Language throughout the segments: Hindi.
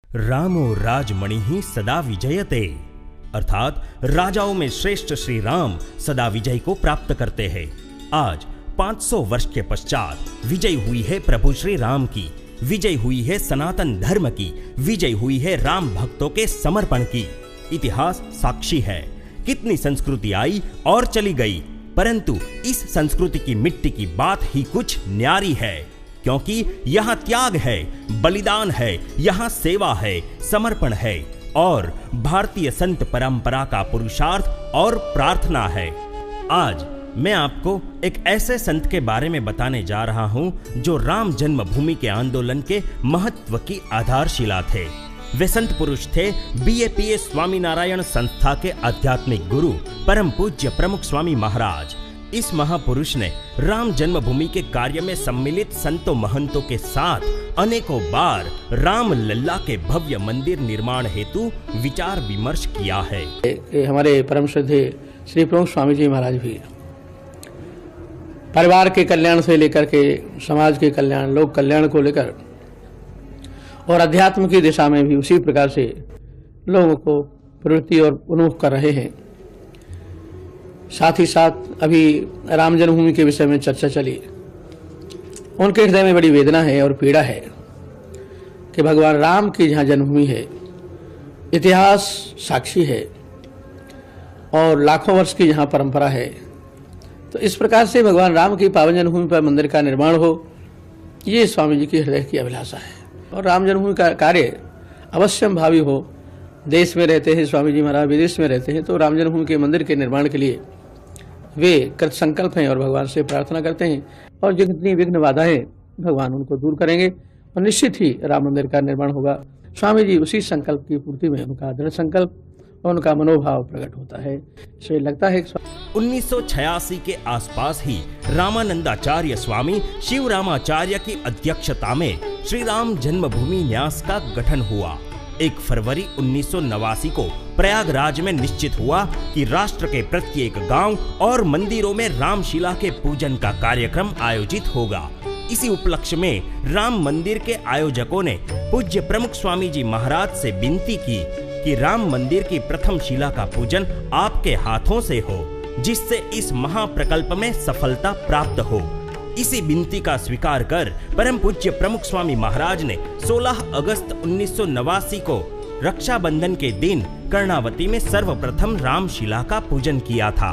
रामो राजमणि ही सदा विजयते, अर्थात राजाओं में श्रेष्ठ श्री राम सदा विजय को प्राप्त करते हैं। आज 500 वर्ष के पश्चात विजय हुई है प्रभु श्री राम की, विजय हुई है सनातन धर्म की, विजय हुई है राम भक्तों के समर्पण की। इतिहास साक्षी है, कितनी संस्कृति आई और चली गई, परंतु इस संस्कृति की मिट्टी की बात ही कुछ न्यारी है, क्योंकि यहाँ त्याग है, बलिदान है, यहाँ सेवा है, समर्पण है और भारतीय संत परंपरा का पुरुषार्थ और प्रार्थना है। आज मैं आपको एक ऐसे संत के बारे में बताने जा रहा हूं जो राम जन्मभूमि के आंदोलन के महत्व की आधारशिला थे। वे संत पुरुष थे BAPS स्वामीनारायण संस्था के आध्यात्मिक गुरु परम पूज्य प्रमुख स्वामी महाराज। इस महापुरुष ने राम जन्मभूमि के कार्य में सम्मिलित संतों महंतों के साथ अनेकों बार राम लल्ला के भव्य मंदिर निर्माण हेतु विचार विमर्श किया है। हमारे परम श्रद्धेय श्री प्रमुख स्वामी जी महाराज भी परिवार के कल्याण से लेकर के समाज के कल्याण, लोक कल्याण को लेकर और अध्यात्म की दिशा में भी उसी प्रकार से लोगों को प्रवृत्ति और उन्मुख कर रहे हैं। साथ ही साथ अभी राम जन्मभूमि के विषय में चर्चा चली। उनके हृदय में बड़ी वेदना है और पीड़ा है कि भगवान राम की जहाँ जन्मभूमि है, इतिहास साक्षी है और लाखों वर्ष की जहाँ परंपरा है, तो इस प्रकार से भगवान राम की पावन जन्मभूमि पर मंदिर का निर्माण हो, ये स्वामी जी की हृदय की अभिलाषा है। और राम जन्मभूमि का कार्य अवश्यम भावी हो। देश में रहते हैं स्वामी जी महाराज, विदेश में रहते हैं, तो राम जन्मभूमि के मंदिर के निर्माण के लिए वे कृत संकल्प हैं और भगवान से प्रार्थना करते हैं और जितनी विघ्न बाधाएं भगवान उनको दूर करेंगे और निश्चित ही राम मंदिर का निर्माण होगा। स्वामी जी उसी संकल्प की पूर्ति में उनका दृढ़ संकल्प और उनका मनोभाव प्रकट होता है। इसे लगता है 1986 के आसपास ही रामानंदाचार्य स्वामी शिव रामाचार्य की अध्यक्षता में श्री राम जन्मभूमि न्यास का गठन हुआ। 1 फरवरी 1989 को प्रयागराज में निश्चित हुआ कि राष्ट्र के प्रत्येक गांव और मंदिरों में रामशिला के पूजन का कार्यक्रम आयोजित होगा। इसी उपलक्ष्य में राम मंदिर के आयोजकों ने पूज्य प्रमुख स्वामी जी महाराज से विनती की कि राम मंदिर की प्रथम शिला का पूजन आपके हाथों से हो, जिससे इस महाप्रकल्प में सफलता प्राप्त हो। इसी विनती का स्वीकार कर परम पूज्य प्रमुख स्वामी महाराज ने 16 अगस्त 1989 को रक्षाबंधन के दिन कर्णावती में सर्वप्रथम रामशिला का पूजन किया था।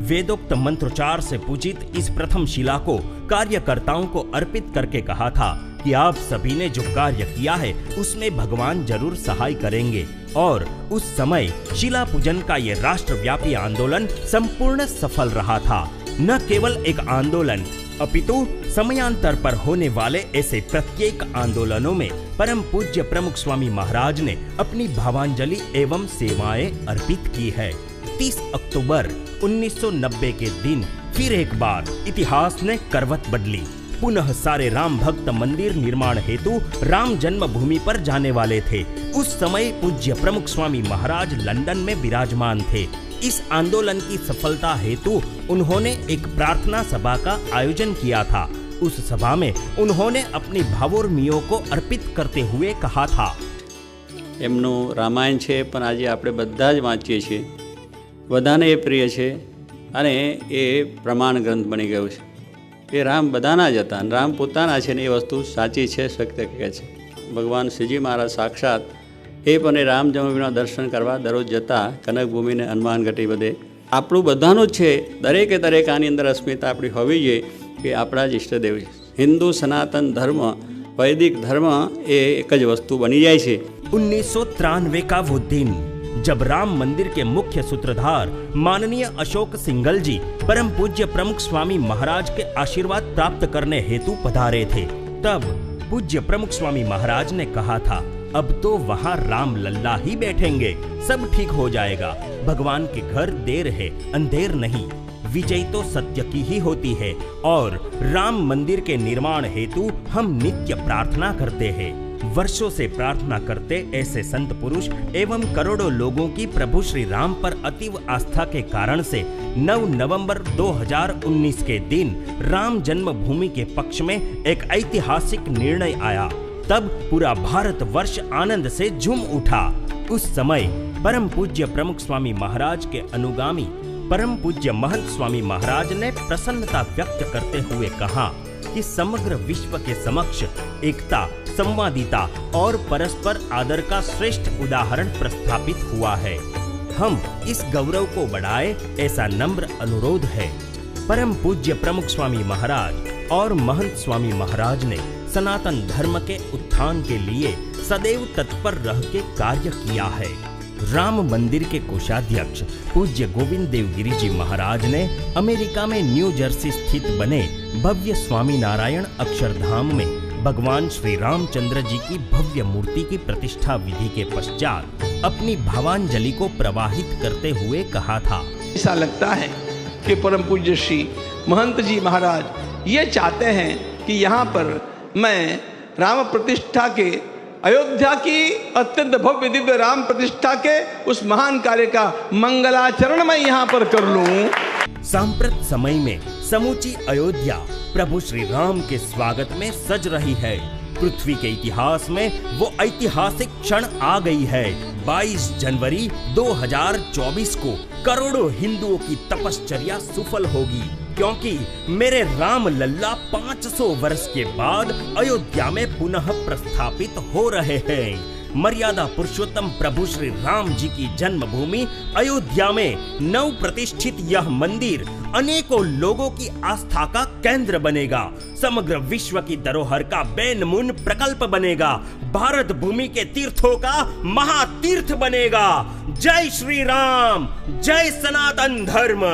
वेदोक्त मंत्रोच्चार से पूजित इस प्रथम शिला को कार्यकर्ताओं को अर्पित करके कहा था कि आप सभी ने जो कार्य किया है उसमें भगवान जरूर सहाय करेंगे। और उस समय शिला पूजन का ये राष्ट्रव्यापी आंदोलन संपूर्ण सफल रहा था। न केवल एक आंदोलन अपितु समयांतर पर होने वाले ऐसे प्रत्येक आंदोलनों में परम पूज्य प्रमुख स्वामी महाराज ने अपनी भावांजलि एवं सेवाएं अर्पित की है। 30 अक्टूबर 1990 के दिन फिर एक बार इतिहास ने करवट बदली। पुनः सारे राम भक्त मंदिर निर्माण हेतु राम जन्मभूमि पर जाने वाले थे। उस समय पूज्य प्रमुख स्वामी महाराज लंदन में विराजमान थे। इस आंदोलन की सफलता हेतु उन्होंने एक प्रार्थना सभा का आयोजन किया था। उस सभा में उन्होंने अपनी भावोर्मियों को अर्पित करते हुए कहा था, એમનું રામાયણ છે પણ આજે આપણે બધા જ વાંચીએ છીએ, બધાને એ પ્રિય છે અને એ પ્રમાણ ગ્રંથ બની ગયો છે। એ રામ બધાના જ હતા, રામ પોતાના છે ને એ વસ્તુ સાચી છે, સત્ય કહે છે। ભગવાન શ્રીજી મહારાજ સાક્ષાત એ પણ રામ જન્મભૂમિના દર્શન કરવા દરરોજ જતા કનકભૂમિ ને હનુમાન ઘટી બધે। આપણું બધાનું જ છે, દરેકે દરેક આની અંદર અસ્મિતા આપણી હોવી જોઈએ કે આપણા જ ઈષ્ટદેવ છે। હિન્દુ સનાતન ધર્મ वैदिक धर्म एक ज वस्तु बनी जाए छे। 1993 का वो दिन जब राम मंदिर के मुख्य सूत्रधार माननीय अशोक सिंघल जी परम पूज्य प्रमुख स्वामी महाराज के आशीर्वाद प्राप्त करने हेतु पधारे थे, तब पूज्य प्रमुख स्वामी महाराज ने कहा था, अब तो वहाँ राम लल्ला ही बैठेंगे, सब ठीक हो जाएगा। भगवान के घर देर है अंधेर नहीं, विजय तो सत्य की ही होती है और राम मंदिर के निर्माण हेतु हम नित्य प्रार्थना करते हैं। वर्षों से प्रार्थना करते ऐसे संत पुरुष एवं करोड़ों लोगों की प्रभु श्री राम पर अतीव आस्था के कारण से 9 नवंबर 2019 के दिन राम जन्मभूमि के पक्ष में एक ऐतिहासिक निर्णय आया। तब पूरा भारतवर्ष आनंद से झूम उठा। उस समय परम पूज्य प्रमुख स्वामी महाराज के अनुगामी परम पूज्य महंत स्वामी महाराज ने प्रसन्नता व्यक्त करते हुए कहा कि समग्र विश्व के समक्ष एकता, संवादिता और परस्पर आदर का श्रेष्ठ उदाहरण प्रस्थापित हुआ है। हम इस गौरव को बढ़ाए, ऐसा नम्र अनुरोध है। परम पूज्य प्रमुख स्वामी महाराज और महंत स्वामी महाराज ने सनातन धर्म के उत्थान के लिए सदैव तत्पर रह के कार्य किया है। राम मंदिर के कोषाध्यक्ष पूज्य गोविंद देव गिरी जी महाराज ने अमेरिका में न्यू जर्सी स्थित बने भव्य स्वामी नारायण अक्षरधाम में भगवान श्री रामचंद्र जी की भव्य मूर्ति की प्रतिष्ठा विधि के पश्चात अपनी भावांजलि को प्रवाहित करते हुए कहा था, ऐसा लगता है कि परम पूज्य श्री महंत जी महाराज ये चाहते हैं कि यहाँ पर मैं राम प्रतिष्ठा के, अयोध्या की अत्यंत भव्य दिव्य राम प्रतिष्ठा के उस महान कार्य का मंगलाचरण मैं यहाँ पर कर लूं। सांप्रत समय में समूची अयोध्या प्रभु श्री राम के स्वागत में सज रही है। पृथ्वी के इतिहास में वो ऐतिहासिक क्षण आ गई है। 22 जनवरी 2024 को करोड़ों हिंदुओं की तपश्चर्या सफल होगी, क्योंकि मेरे राम लल्ला 500 वर्ष के बाद अयोध्या में पुनः प्रस्थापित हो रहे हैं। मर्यादा पुरुषोत्तम प्रभु श्री राम जी की जन्मभूमि अयोध्या में नव प्रतिष्ठित यह मंदिर अनेकों लोगों की आस्था का केंद्र बनेगा। समग्र विश्व की धरोहर का बेनमून प्रकल्प बनेगा। भारत भूमि के तीर्थों का महातीर्थ बनेगा। जय श्री राम, जय सनातन धर्म।